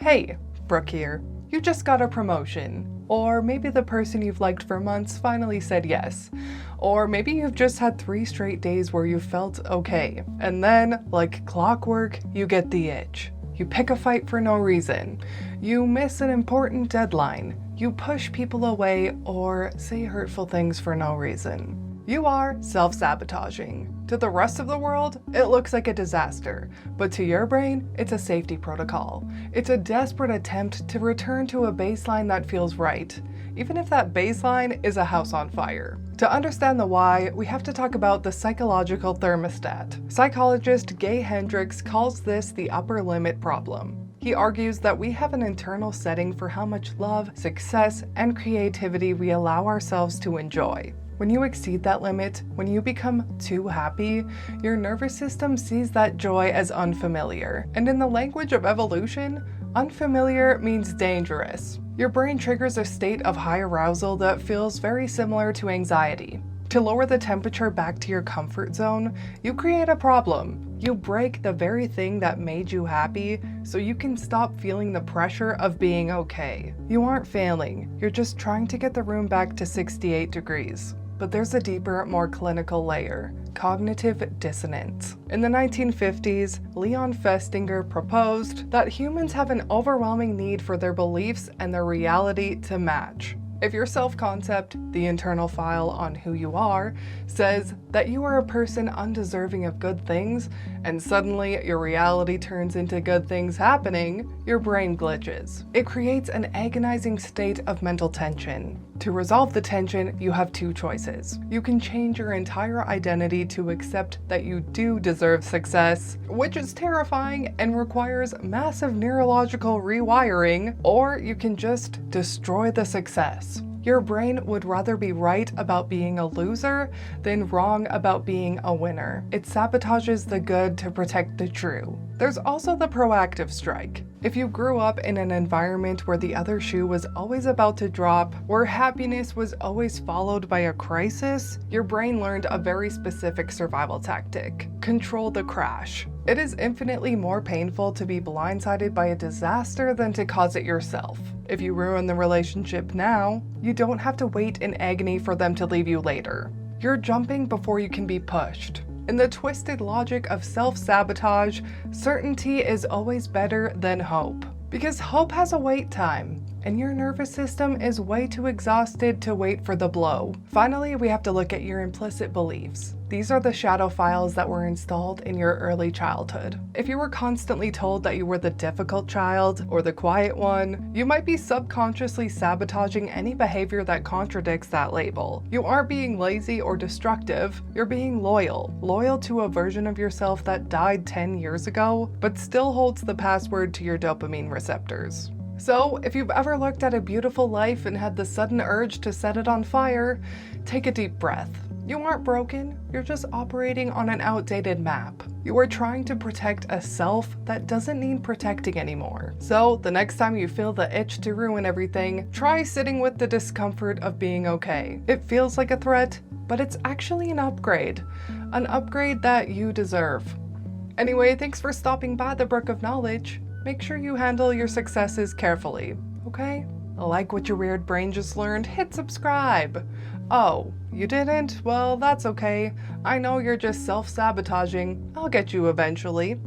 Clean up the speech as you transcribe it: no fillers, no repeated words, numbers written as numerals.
Hey, Brooke here. You just got a promotion. Or maybe the person you've liked for months finally said yes. Or maybe you've just had 3 straight days where you felt okay. And then, like clockwork, you get the itch. You pick a fight for no reason. You miss an important deadline. You push people away or say hurtful things for no reason. You are self-sabotaging. To the rest of the world, it looks like a disaster, but to your brain, it's a safety protocol. It's a desperate attempt to return to a baseline that feels right, even if that baseline is a house on fire. To understand the why, we have to talk about the psychological thermostat. Psychologist Gay Hendricks calls this the upper limit problem. He argues that we have an internal setting for how much love, success, and creativity we allow ourselves to enjoy. When you exceed that limit, when you become too happy, your nervous system sees that joy as unfamiliar. And in the language of evolution, unfamiliar means dangerous. Your brain triggers a state of high arousal that feels very similar to anxiety. To lower the temperature back to your comfort zone, you create a problem. You break the very thing that made you happy so you can stop feeling the pressure of being okay. You aren't failing, you're just trying to get the room back to 68 degrees. But there's a deeper, more clinical layer: cognitive dissonance. In the 1950s, Leon Festinger proposed that humans have an overwhelming need for their beliefs and their reality to match. If your self-concept, the internal file on who you are, says that you are a person undeserving of good things, and suddenly your reality turns into good things happening, your brain glitches. It creates an agonizing state of mental tension. To resolve the tension, you have 2 choices. You can change your entire identity to accept that you do deserve success, which is terrifying and requires massive neurological rewiring, or you can just destroy the success. Your brain would rather be right about being a loser than wrong about being a winner. It sabotages the good to protect the true. There's also the proactive strike. If you grew up in an environment where the other shoe was always about to drop, where happiness was always followed by a crisis, your brain learned a very specific survival tactic: control the crash. It is infinitely more painful to be blindsided by a disaster than to cause it yourself. If you ruin the relationship now, you don't have to wait in agony for them to leave you later. You're jumping before you can be pushed. In the twisted logic of self-sabotage, certainty is always better than hope. Because hope has a wait time, and your nervous system is way too exhausted to wait for the blow. Finally, we have to look at your implicit beliefs. These are the shadow files that were installed in your early childhood. If you were constantly told that you were the difficult child or the quiet one, you might be subconsciously sabotaging any behavior that contradicts that label. You aren't being lazy or destructive, you're being loyal. Loyal to a version of yourself that died 10 years ago, but still holds the password to your dopamine receptors. So, if you've ever looked at a beautiful life and had the sudden urge to set it on fire, take a deep breath. You aren't broken, you're just operating on an outdated map. You are trying to protect a self that doesn't need protecting anymore. So, the next time you feel the itch to ruin everything, try sitting with the discomfort of being okay. It feels like a threat, but it's actually an upgrade that you deserve. Anyway, thanks for stopping by the Brook of Knowledge. Make sure you handle your successes carefully, okay? Like what your weird brain just learned, hit subscribe. Oh, you didn't? Well, that's okay. I know you're just self-sabotaging. I'll get you eventually.